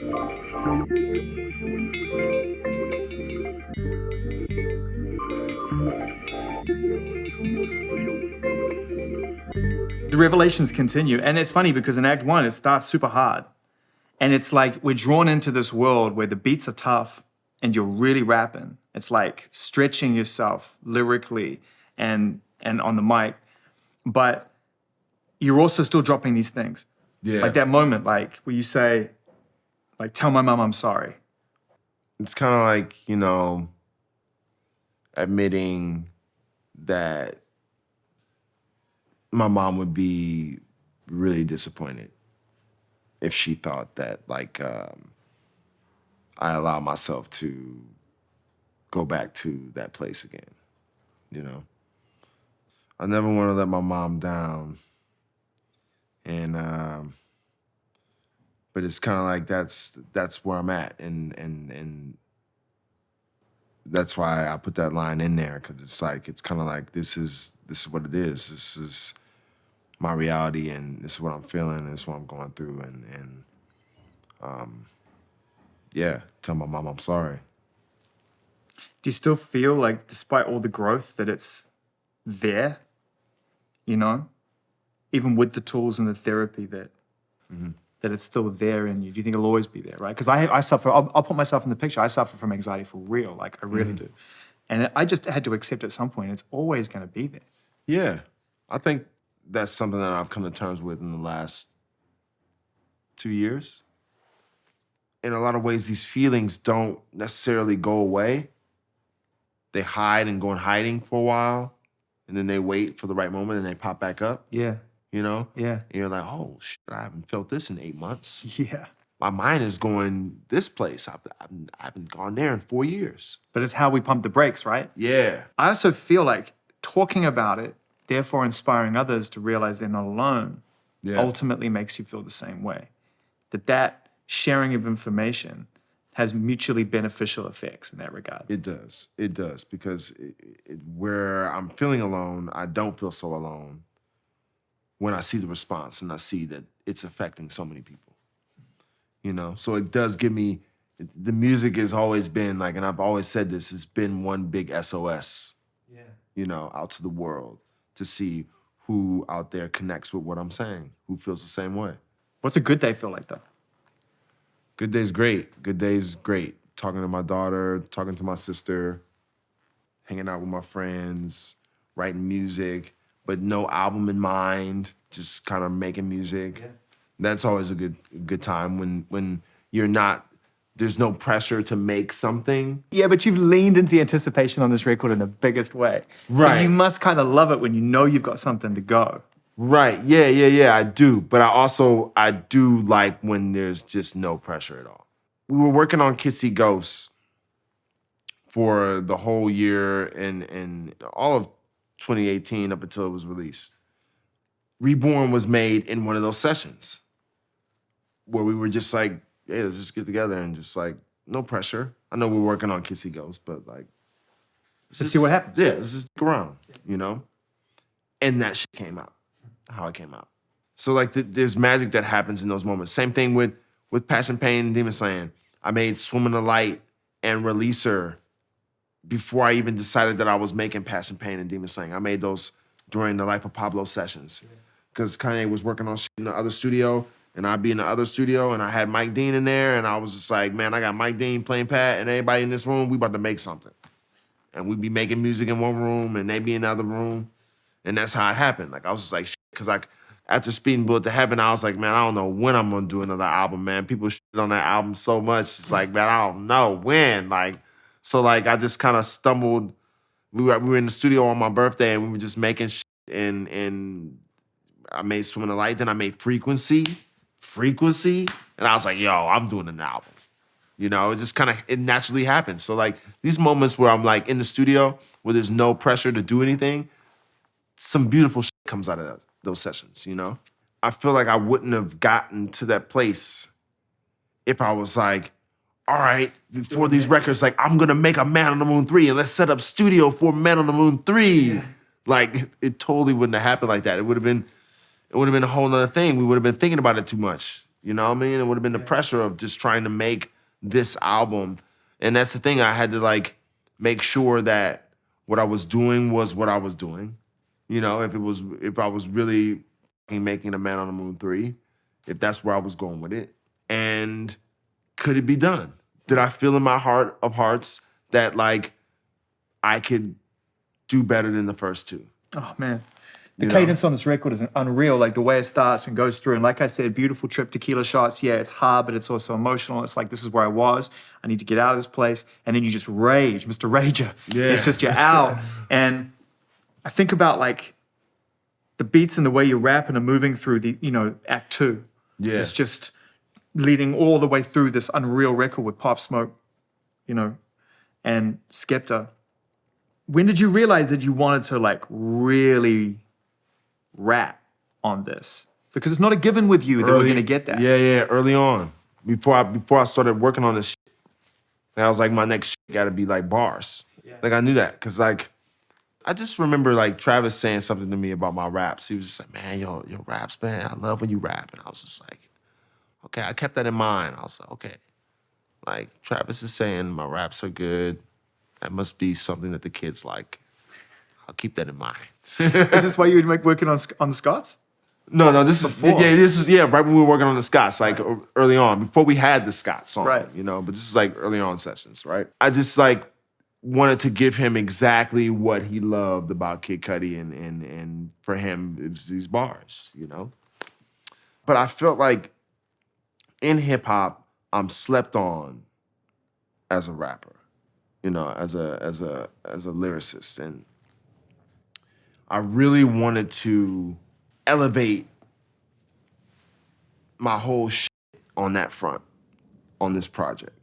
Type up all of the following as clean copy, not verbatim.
The revelations continue. And it's funny because in Act 1, it starts super hard. And it's like we're drawn into this world where the beats are tough and you're really rapping. It's like stretching yourself lyrically and on the mic. But you're also still dropping these things. Yeah. Like that moment, like where you say, like, tell my mom I'm sorry. It's kind of like, you know, admitting that my mom would be really disappointed if she thought that, like, I allow myself to go back to that place again, you know? I never want to let my mom down. And, but it's kind of like that's where I'm at. And that's why I put that line in there, because it's like, it's kind of like, this is what it is. This is my reality, and this is what I'm feeling, and this is what I'm going through. And yeah, tell my mom I'm sorry. Do you still feel like, despite all the growth, that it's there, you know? Even with the tools and the therapy that it's still there in you? Do you think it'll always be there, right? Because I suffer, I'll put myself in the picture, I suffer from anxiety for real, like I really do. And I just had to accept at some point, it's always gonna be there. Yeah, I think that's something that I've come to terms with in the last 2 years. In a lot of ways, these feelings don't necessarily go away. They hide and go in hiding for a while, and then they wait for the right moment and they pop back up. Yeah. You know? Yeah. And you're like, oh, shit, I haven't felt this in 8 months. Yeah. My mind is going this place. I haven't gone there in 4 years. But it's how we pump the brakes, right? Yeah. I also feel like talking about it, therefore inspiring others to realize they're not alone, ultimately makes you feel the same way. That sharing of information has mutually beneficial effects in that regard. It does. It does. Because where I'm feeling alone, I don't feel so alone when I see the response and I see that it's affecting so many people. You know? So it does give me, the music has always been like, and I've always said this, it's been one big SOS, you know, out to the world to see who out there connects with what I'm saying, who feels the same way. What's a good day feel like, though? Good day's great. Good day's great. Talking to my daughter, talking to my sister, hanging out with my friends, writing music, but no album in mind, just kind of making music. Yeah. That's always a good time when you're not, there's no pressure to make something. Yeah, but you've leaned into the anticipation on this record in the biggest way. Right. So you must kind of love it when you know you've got something to go. Right, yeah, I do. But I do like when there's just no pressure at all. We were working on Kids See Ghosts for the whole year and all of 2018 up until it was released. Reborn was made in one of those sessions where we were just like, hey, let's just get together and just like, no pressure. I know we're working on Kids See Ghosts, but like, let's see what happens. Yeah, let's just stick around, you know? And that shit came out, how it came out. So like, there's magic that happens in those moments. Same thing with Passion, Pain, and Demon Slaying. I made Swim in the Light and Releaser before I even decided that I was making Passion, Pain, and Demon Slaying. I made those during the Life of Pablo sessions because Kanye was working on shit in the other studio and I'd be in the other studio and I had Mike Dean in there and I was just like, man, I got Mike Dean playing Pat and everybody in this room, we about to make something. And we'd be making music in one room and they'd be in the other room. And that's how it happened. Like, I was just like, because like, after Speeding Bullet to Heaven, I was like, man, I don't know when I'm gonna do another album, man. People shit on that album so much. It's like, man, I don't know when. Like, so like, I just kind of stumbled. We were in the studio on my birthday and we were just making shit and I made Swim in the Light. Then I made Frequency. And I was like, yo, I'm doing an album. You know, it just kind of, it naturally happened. So like, these moments where I'm like in the studio where there's no pressure to do anything, some beautiful shit comes out of those sessions, you know? I feel like I wouldn't have gotten to that place if I was like, all right, before these records, like, I'm gonna make a Man on the Moon 3 and let's set up studio for Man on the Moon 3. Yeah. Like, it totally wouldn't have happened like that. It would have been a whole nother thing. We would have been thinking about it too much. You know what I mean? It would have been the pressure of just trying to make this album. And that's the thing. I had to like make sure that what I was doing was what I was doing. You know, if I was really making a Man on the Moon 3, if that's where I was going with it. And could it be done? Did I feel in my heart of hearts that like I could do better than the first two? Oh man. The cadence on this record is unreal, like the way it starts and goes through. And like I said, beautiful trip, tequila shots. Yeah, it's hard, but it's also emotional. It's like, this is where I was. I need to get out of this place. And then you just rage, Mr. Rager. Yeah. It's just you're out. And I think about like the beats and the way you rap and are moving through the, act 2. Yeah. It's just leading all the way through this unreal record with Pop Smoke, and Skepta. When did you realize that you wanted to like really rap on this? Because it's not a given with you that we're gonna get that. Yeah, early on. Before I started working on this shit, I was like, my next shit gotta be like bars. Yeah. Like I knew that. Cause like I just remember like Travis saying something to me about my raps. He was just like, man, your raps, man, I love when you rap. And I was just like, okay, I kept that in mind. I was like, okay. Like Travis is saying my raps are good. That must be something that the kids like. I'll keep that in mind. Is this why you would working on the Scots? No, this is right when we were working on the Scots, like early on, before we had the Scots song, right. But this is like early on sessions, right? I just like wanted to give him exactly what he loved about Kid Cudi, and for him, it was these bars, But I felt like in hip hop, I'm slept on as a rapper, as a lyricist, and I really wanted to elevate my whole shit on that front, on this project.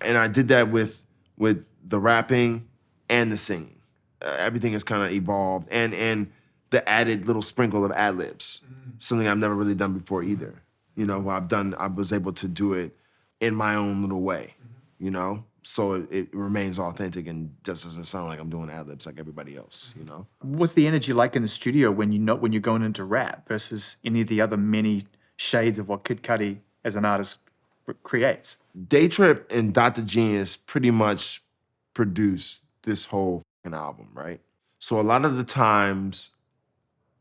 And I did that with the rapping and the singing. Everything has kind of evolved, and the added little sprinkle of ad-libs, something I've never really done before either. I was able to do it in my own little way, So it remains authentic and just doesn't sound like I'm doing ad-libs like everybody else, What's the energy like in the studio when you're going into rap versus any of the other many shades of what Kid Cudi as an artist creates? Day Trip and Dr. Genius pretty much produced this whole fucking album, right? So a lot of the times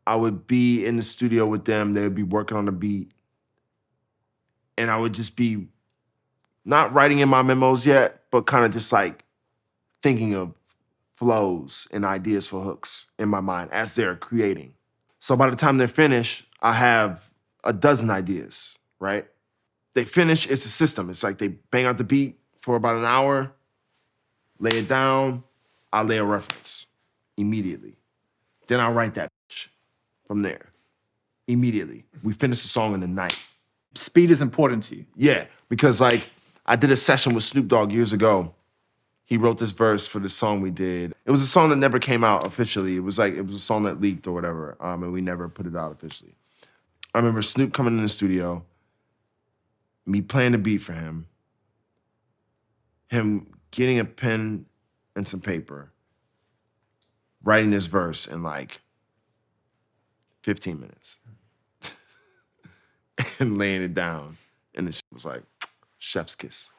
I would be in the studio with them, they would be working on a beat, and I would just be not writing in my memos yet, but kind of just like thinking of flows and ideas for hooks in my mind as they're creating. So by the time they're finished, I have a dozen ideas, right? They finish, it's a system. It's like they bang out the beat for about an hour, lay it down, I lay a reference immediately. Then I write that bitch from there immediately. We finish the song in the night. Speed is important to you. Yeah, because like I did a session with Snoop Dogg years ago. He wrote this verse for the song we did. It was a song that never came out officially. It was a song that leaked or whatever, and we never put it out officially. I remember Snoop coming in the studio, me playing the beat for him getting a pen and some paper, writing this verse in like 15 minutes, and laying it down, and the shit was like, chef's kiss.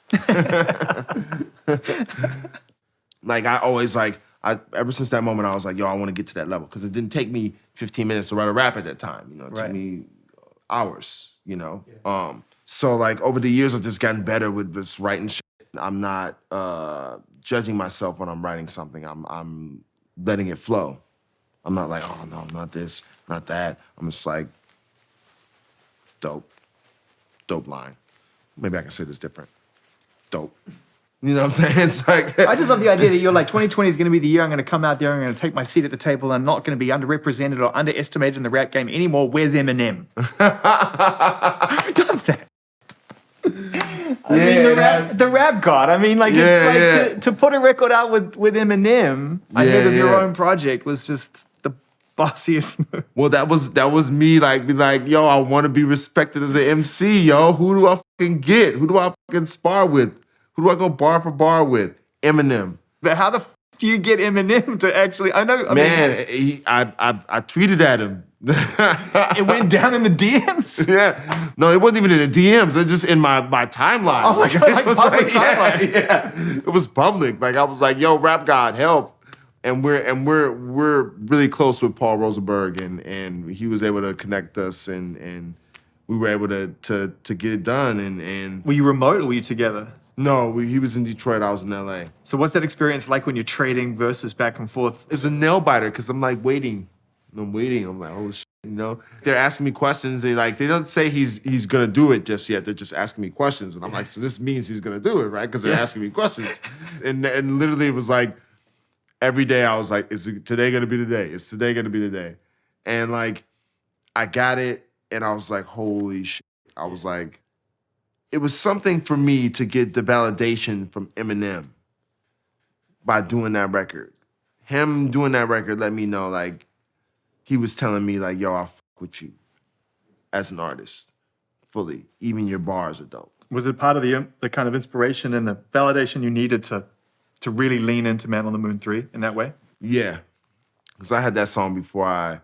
Like I always ever since that moment, I was like, yo, I want to get to that level. Because it didn't take me 15 minutes to write a rap at that time. It took me hours, Yeah. So like over the years, I've just gotten better with just writing shit. I'm not judging myself when I'm writing something. I'm letting it flow. I'm not like, oh no, not this, not that. I'm just like, dope line. Maybe I can say this different. Dope. You know what I'm saying? It's like I just love the idea that you're like 2020 is going to be the year I'm going to come out there, I'm going to take my seat at the table, I'm not going to be underrepresented or underestimated in the rap game anymore. Where's Eminem? Who does that? I mean, the rap god. I mean, like, it's like to put a record out with Eminem ahead of your own project was just the bossiest move. Well, that was me, like, be like, yo, I want to be respected as an MC, yo. Who do I fucking get? Who do I fucking spar with? Who do I go bar for bar with? Eminem. But how the do you get Eminem to actually? I know, I tweeted at him, It went down in the DMs? Yeah. No, it wasn't even in the DMs. It was just in my timeline. Oh my God, like it was public timeline. Yeah. It was public. Like I was like, yo, Rap God, help. And we're really close with Paul Rosenberg, and he was able to connect us, and we were able to get it done. And Were you remote or were you together? no, he was in Detroit, I was in LA. So what's that experience like when you're trading verses back and forth? It's a nail biter because I'm like waiting. I'm waiting. I'm like, oh shit, you know. They're asking me questions. They don't say he's gonna do it just yet. They're just asking me questions, and I'm like, so this means he's gonna do it, right? Because they're asking me questions, and literally it was like every day I was like, is today gonna be the day? Is today gonna be the day? And like I got it, and I was like, holy shit. I was like, it was something for me to get the validation from Eminem by doing that record. Him doing that record let me know, like, he was telling me, like, yo, I fuck with you as an artist, fully. Even your bars are dope. Was it part of the kind of inspiration and the validation you needed to really lean into Man on the Moon 3 in that way? Yeah, because I had that song before I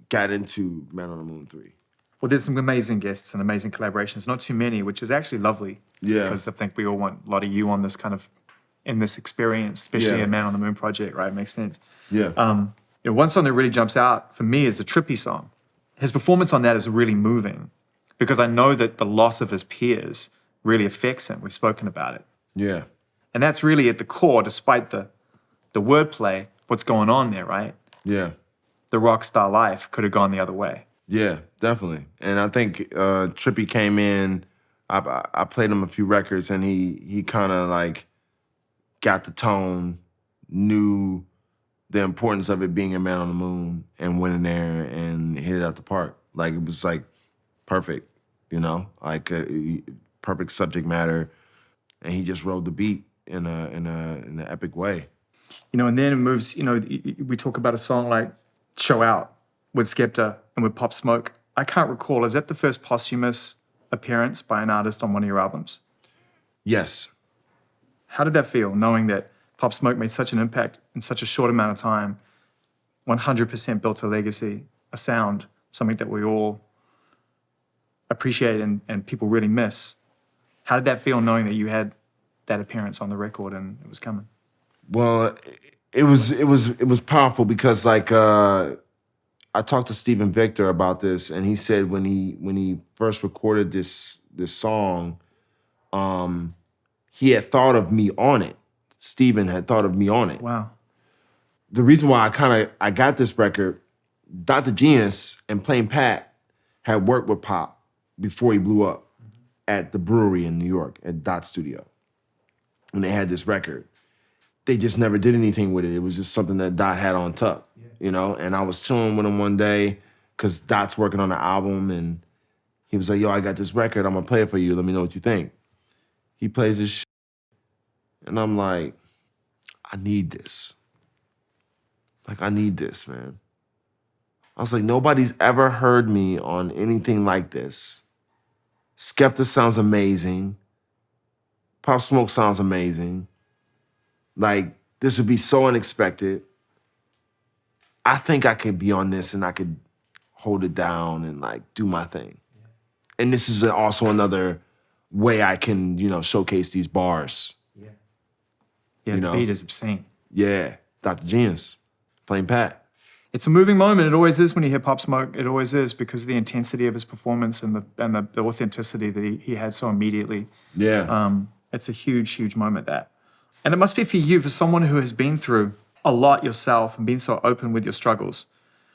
got into Man on the Moon 3. Well, there's some amazing guests and amazing collaborations. Not too many, which is actually lovely. Yeah. Because I think we all want a lot of you on this kind of, in this experience, especially Yeah. a Man on the Moon project, right? Makes sense. Yeah. One song that really jumps out for me is the Trippy song. His performance on that is really moving because I know that the loss of his peers really affects him. We've spoken about it. Yeah. And that's really at the core, despite the wordplay, what's going on there, right? Yeah. The rock star life could have gone the other way. Yeah, definitely. And I think Trippy came in, I played him a few records, and he kind of like got the tone, knew the importance of it being a Man on the Moon, and went in there and hit it out the park. Like it was like perfect, you know, like perfect subject matter, and he just rode the beat in an epic way. You know, and then it moves, you know, we talk about a song like Show Out with Skepta and with Pop Smoke. I can't recall, is that the first posthumous appearance by an artist on one of your albums? Yes. How did that feel, knowing that Pop Smoke made such an impact in such a short amount of time, 100% built a legacy, a sound, something that we all appreciate and people really miss? How did that feel knowing that you had that appearance on the record and it was coming? Well, it was powerful because like I talked to Stephen Victor about this, and he said when he first recorded this song, he had thought of me on it. Stephen had thought of me on it. Wow. The reason why I got this record, Dr. Genius and Plain Pat had worked with Pop before he blew up at the brewery in New York at Dot Studio, and they had this record. They just never did anything with it. It was just something that Dot had on tuck, you know? And I was chilling with him one day because Dot's working on the album, and he was like, yo, I got this record. I'm going to play it for you. Let me know what you think. He plays this shit, and I'm like, I need this. Like, I need this, man. I was like, nobody's ever heard me on anything like this. Skepta sounds amazing. Pop Smoke sounds amazing. Like, this would be so unexpected. I think I could be on this and I could hold it down and like do my thing. Yeah. And this is also another way I can, you know, showcase these bars. Yeah. Yeah, the beat is obscene. Yeah, Dr. Genius, Plain Pat. It's a moving moment. It always is when you hear Pop Smoke. It always is because of the intensity of his performance and the authenticity that he had so immediately. Yeah. It's a huge, huge moment, that. And it must be for you, for someone who has been through a lot yourself and been so open with your struggles.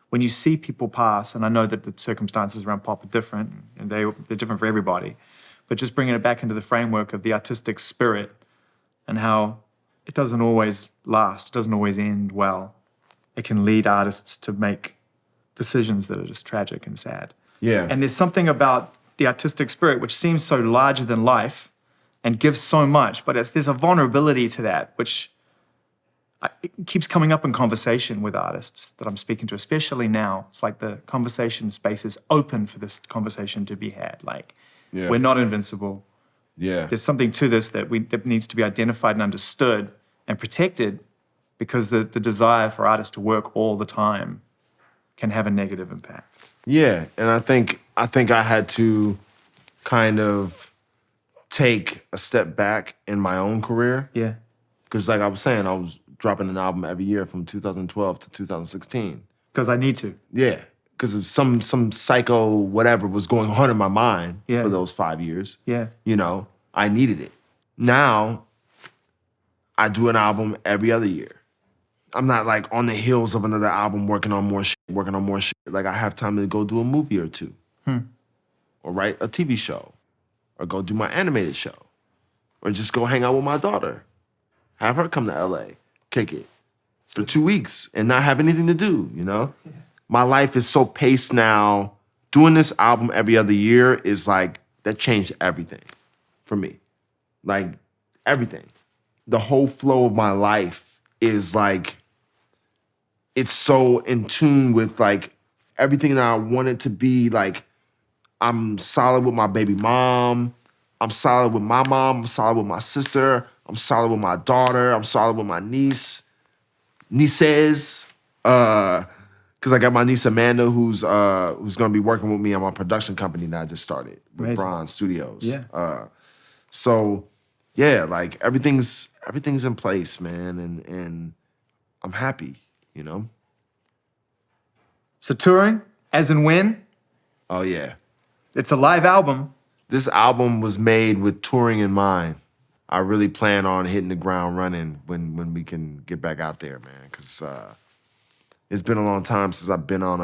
When you see people pass, and I know that the circumstances around Pop are different, and they're different for everybody, but just bringing it back into the framework of the artistic spirit and how it doesn't always last, it doesn't always end well. It can lead artists to make decisions that are just tragic and sad. Yeah. And there's something about the artistic spirit which seems so larger than life and gives so much, but there's a vulnerability to that, which it keeps coming up in conversation with artists that I'm speaking to, especially now. It's like the conversation space is open for this conversation to be had. Like, we're not invincible. Yeah. There's something to this that needs to be identified and understood and protected, because the desire for artists to work all the time can have a negative impact. Yeah, and I think I had to kind of take a step back in my own career. Yeah. Because like I was saying, I was dropping an album every year from 2012 to 2016. Because I need to. Yeah, because of some psycho whatever was going on in my mind Yeah. for those 5 years. Yeah. You know, I needed it. Now, I do an album every other year. I'm not like on the heels of another album working on more shit. Like I have time to go do a movie or two. Or write a TV show. Or go do my animated show. Or just go hang out with my daughter. Have her come to LA, kick it for 2 weeks and not have anything to do, you know? Yeah. My life is so paced now. Doing this album every other year is like, that changed everything for me. Like, everything. The whole flow of my life is like, it's so in tune with like everything that I want it to be. Like, I'm solid with my baby mom. I'm solid with my mom. I'm solid with my sister. I'm solid with my daughter. I'm solid with my nieces. Because I got my niece Amanda, who's gonna be working with me on my production company that I just started with Amazing. Bronze Studios. Yeah. So yeah, like everything's in place, man, and I'm happy, you know. So touring, as in when? Oh yeah. It's a live album. This album was made with touring in mind. I really plan on hitting the ground running when we can get back out there, man. Because it's been a long time since I've been on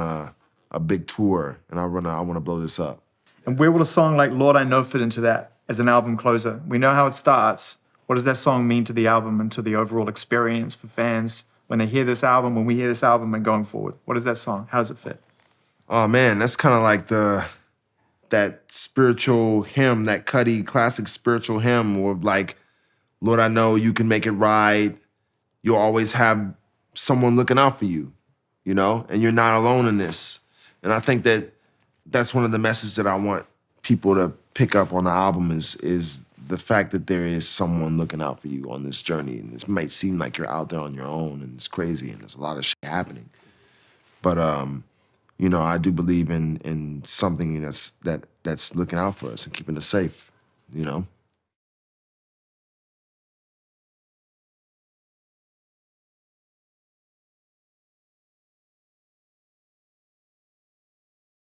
a big tour, and I want to blow this up. And where will a song like Lord I Know fit into that as an album closer? We know how it starts. What does that song mean to the album and to the overall experience for fans when they hear this album, when we hear this album and going forward? What is that song? How does it fit? Oh man, that's kind of like that spiritual hymn, that Cudi classic spiritual hymn, or like, Lord, I know you can make it right. You'll always have someone looking out for you, you know, and you're not alone in this. And I think that's one of the messages that I want people to pick up on the album is the fact that there is someone looking out for you on this journey. And this might seem like you're out there on your own and it's crazy and there's a lot of shit happening. But you know, I do believe in something that's looking out for us and keeping us safe, you know?